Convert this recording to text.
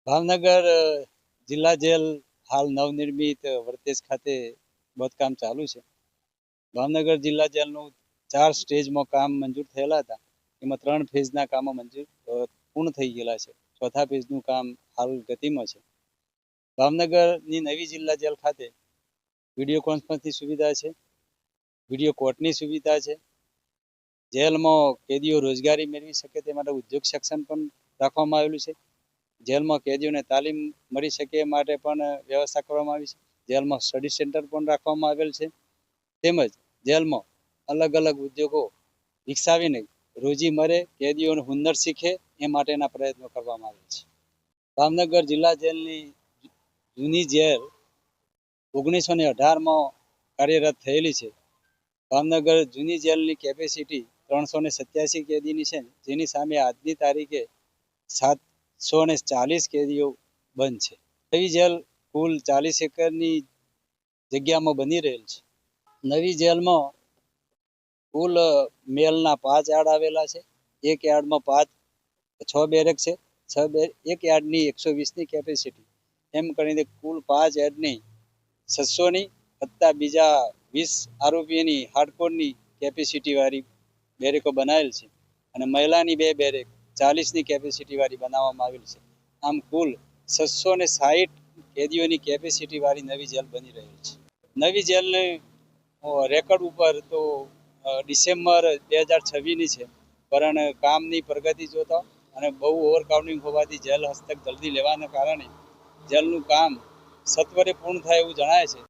ભાવનગર જિલ્લા જેલ હાલ નવનિર્મિત વર્તેજ ખાતે બાંધકામ ચાલુ છે. ભાવનગર જિલ્લા જેલનું 4 સ્ટેજમાં કામ મંજૂર થયેલા હતા. એમાં 3 ફેઝના કામો પૂર્ણ થઈ ગયેલા છે. ચોથા ફેઝનું કામ હાલ ગતિમાં છે. ભાવનગરની નવી જિલ્લા જેલ ખાતે વિડીયો કોન્ફરન્સની સુવિધા છે, વિડીયો કોર્ટની સુવિધા છે. જેલમાં કેદીઓ રોજગારી મેળવી શકે તે માટે ઉદ્યોગ સેક્શન પણ રાખવામાં આવેલું છે. જેલમાં કેદીઓને તાલીમ મળી શકે એ માટે પણ વ્યવસ્થા કરવામાં આવી છે. જેલમાં સ્ટડી સેન્ટર પણ રાખવામાં આવેલ છે. તેમજ જેલમાં અલગ અલગ ઉદ્યોગો વિકસાવીને રોજી મળે, કેદીઓને હુન્નર શીખે એ માટેના પ્રયત્નો કરવામાં આવે છે. ભાવનગર જિલ્લા જેલની જૂની જેલ 1918માં કાર્યરત થયેલી છે. ભાવનગર જૂની જેલની કેપેસિટી 387 કેદીની છે, જેની સામે આજની તારીખે 740 કેદીઓ બંધ છે. નવી જેલ કુલ 40 એકરની જગ્યામાં બની રહેલ છે. નવી જેલમાં કુલ મેલના 5 યાર્ડ આવેલા છે. એક યાર્ડમાં 6 બેરેક છે. એક યાર્ડની 120ની કેપેસિટી, એમ કરીને કુલ 5 યાર્ડની 600ની વત્તા બીજા 20 આરોપીની હાર્ડકોરની કેપેસિટી વાળી બેરેકો બનાવેલ છે. અને મહિલાની 2 બેરેક 40ની કેપેસિટી વાળી બનાવવામાં આવેલ છે. આમ કુલ 660 કેદીઓની કેપેસિટી વાળી નવી જેલ બની રહી છે. નવી જેલની રેકોર્ડ ઉપર તો ડિસેમ્બર 2026ની છે, પણ કામની પ્રગતિ જોતા અને બહુ ઓવરક્રાઉડિંગ હોવાથી જેલ હસ્તક જલ્દી લેવાના કારણે જેલનું કામ સત્વરે પૂર્ણ થાય એવું જણાય છે.